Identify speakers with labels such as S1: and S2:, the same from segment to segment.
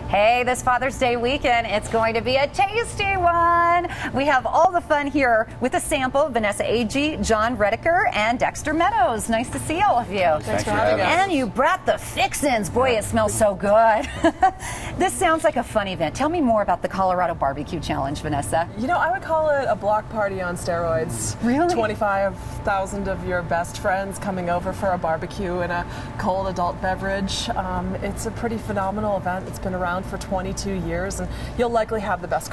S1: Hey, this Father's Day weekend, it's going to be a tasty one. We have all the fun here with a sample. VANESSA AGEE, John REDIKER, and Dexter Meadows. Nice to see all of you.
S2: Thanks for having us.
S1: And you brought the fixins. Boy, it smells so good. This sounds like a fun event. Tell me more about the Colorado Barbecue Challenge, VANESSA.
S2: You know, I would call it a block party on steroids.
S1: Really?
S2: 25,000 of your best friends coming over for a barbecue and a cold adult beverage. It's a pretty phenomenal event. It's been around for 22 years, and you'll likely have the best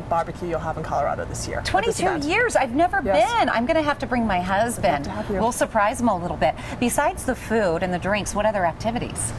S2: barbecue you'll have in Colorado this year.
S1: 22 years? I've never been. I'm going to have to bring my husband. We'll surprise him a little bit. Besides the food and the drinks, what other activities?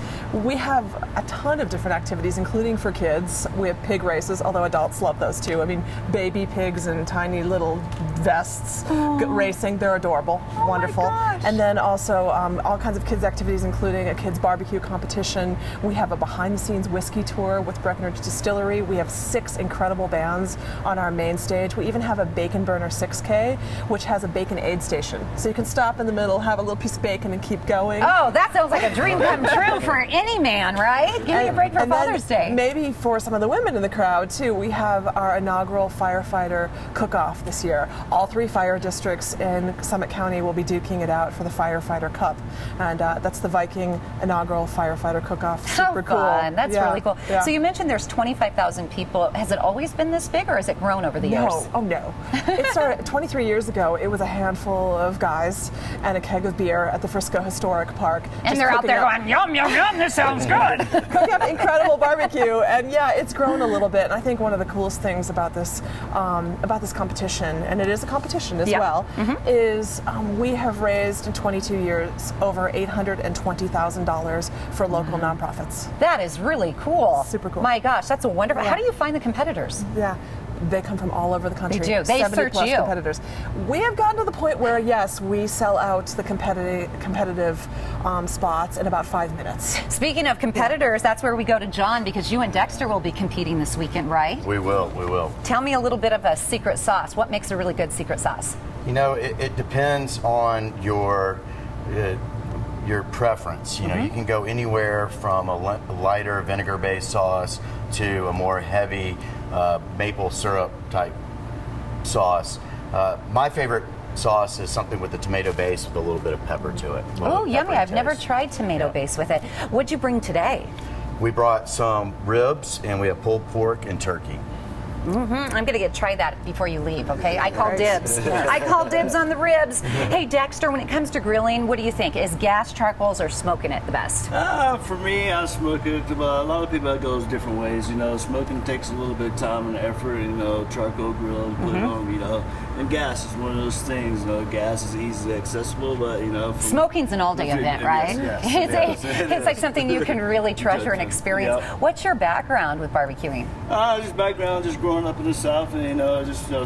S2: We have a ton of different activities, including for kids. We have pig races, although adults love those too. I mean, baby pigs in tiny little vests racing. They're adorable, wonderful. And then also all kinds of kids activities, including a kids barbecue competition. We have a behind-the-scenes whiskey tour with Breckenridge Distillery. We have 6 incredible bands on our main stage. We even have a Bacon Burner 6K, which has a bacon aid station. So you can stop in the middle, have a little piece of bacon, and keep going.
S1: Oh, that sounds like a dream come true for any man, right? Give me a break for Father's Day.
S2: Maybe for some of the women in the crowd, too. We have our inaugural firefighter cook-off this year. All 3 fire districts in Summit County will be duking it out for the Firefighter Cup. And that's the Viking inaugural firefighter cook-off. Super cool.
S1: That's really cool. Yeah. So you mentioned there's 25,000 people. Has it always been this big, or has it grown over the years?
S2: No. Oh, no. It started 23 years ago. It was a handful of guys and a keg of beer at the Frisco Historic Park.
S1: And they're out there going, yum, yum, yum, this sounds good.
S2: Cooking up incredible barbecue. And yeah, it's grown a little bit. And I think one of the coolest things about this competition, and it is a competition as well, is we have raised in 22 years over $820,000 for local nonprofits.
S1: That is really cool.
S2: Super cool.
S1: My gosh, that's wonderful. How do you find the competitors?
S2: Yeah. They come from all over the country.
S1: They do. They
S2: 70
S1: search
S2: plus
S1: you.
S2: Competitors. We have gotten to the point where, yes, we sell out the competitive spots in about 5 minutes.
S1: Speaking of competitors, that's where we go to John, because you and Dexter will be competing this weekend, right?
S3: We will. We will.
S1: Tell me a little bit of a secret sauce. What makes a really good secret sauce?
S3: You know, it depends on your preference. You know, you can go anywhere from a lighter vinegar-based sauce to a more heavy maple syrup type sauce. My favorite sauce is something with a tomato base with a little bit of pepper to it.
S1: Oh, yummy. I've never tried tomato base with it. What'd you bring today?
S3: We brought some ribs, and we have pulled pork and turkey.
S1: I'm going to try that before you leave, okay? I call dibs. I call dibs on the ribs. Hey, Dexter, when it comes to grilling, what do you think? Is gas, charcoals, or smoking it the best?
S4: For me, I smoke it. A lot of people, it goes different ways. You know, smoking takes a little bit of time and effort. You know, charcoal grill, put it on, you know. And gas is one of those things. You know, gas is easily accessible, but, you know.
S1: Smoking's an all-day event, right?
S4: Yes,
S1: it's like something you can really treasure and experience. What's your background with barbecuing?
S4: Just growing up in the South, and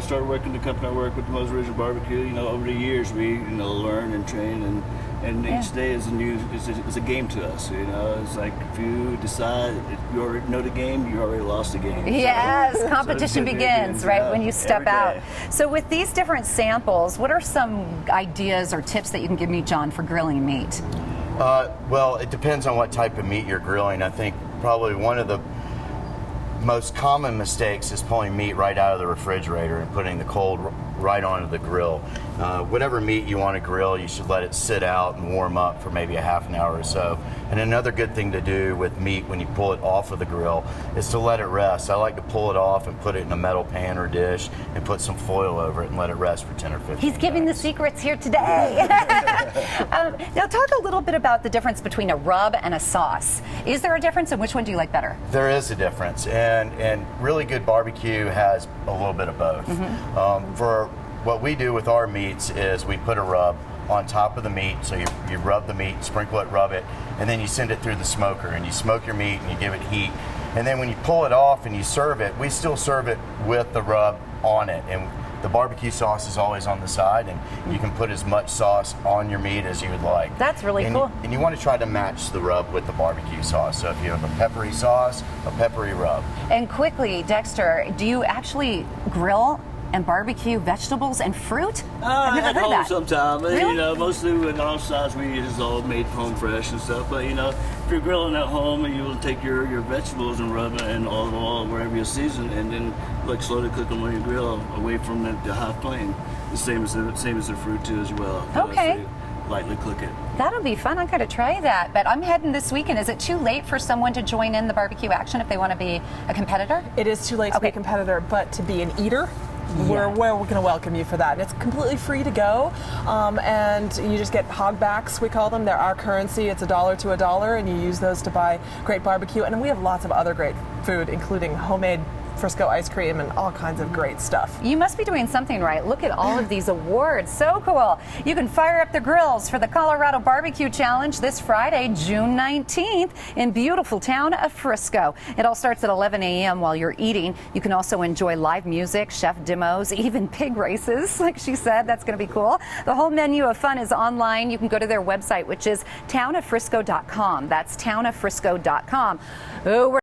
S4: started working the company I work with, the Most Original Barbecue. You know, over the years we learn and train, and each day is it's a game to us. You know, it's like if you decide you already know the game, you already lost the game.
S1: Yes, competition begins right when you step out. So with these different samples, what are some ideas or tips that you can give me, John, for grilling meat?
S3: Well, it depends on what type of meat you're grilling. I think probably one of the most common mistakes is pulling meat right out of the refrigerator and putting the cold right onto the grill. Whatever meat you want to grill, you should let it sit out and warm up for maybe a half an hour or so. And another good thing to do with meat when you pull it off of the grill is to let it rest. I like to pull it off and put it in a metal pan or dish and put some foil over it and let it rest for 10 or 15
S1: He's giving the secrets here today. Now talk a little bit about the difference between a rub and a sauce. Is there a difference, and which one do you like better?
S3: There is a difference, and really good barbecue has a little bit of both. For what we do with our meats is we put a rub on top of the meat, so you rub the meat, sprinkle it, rub it, and then you send it through the smoker, and you smoke your meat and you give it heat. And then when you pull it off and you serve it, we still serve it with the rub on it. And the barbecue sauce is always on the side, and you can put as much sauce on your meat as you would like.
S1: That's really cool.
S3: And you want to try to match the rub with the barbecue sauce. So if you have a peppery sauce, a peppery rub.
S1: And quickly, Dexter, do you actually grill and barbecue vegetables and fruit? I've never
S4: At
S1: heard
S4: home
S1: that.
S4: sometime.
S1: Really?
S4: You know, mostly with our size we use is all made home fresh and stuff. But you know, if you're grilling at home, you will take your vegetables and rub it in olive oil wherever you season, and then like slowly cook them on your grill away from the hot flame. The same as the fruit too as well.
S1: Okay.
S4: So you lightly cook it.
S1: That'll be fun. I gotta try that. But I'm heading this weekend. Is it too late for someone to join in the barbecue action if they want to be a competitor?
S2: It is too late to be a competitor, but to be an eater, we're going to welcome you for that. And it's completely free to go, and you just get hogbacks, we call them. They're our currency. It's $1 to $1, and you use those to buy great barbecue. And we have lots of other great food, including homemade Frisco ice cream and all kinds of great stuff.
S1: You must be doing something right. Look at all of these awards. So cool. You can fire up the grills for the Colorado Barbecue Challenge this Friday, June 19th in beautiful town of Frisco. It all starts at 11 a.m. while you're eating. You can also enjoy live music, chef demos, even pig races, like she said. That's going to be cool. The whole menu of fun is online. You can go to their website, which is townoffrisco.com. That's townoffrisco.com. Oh,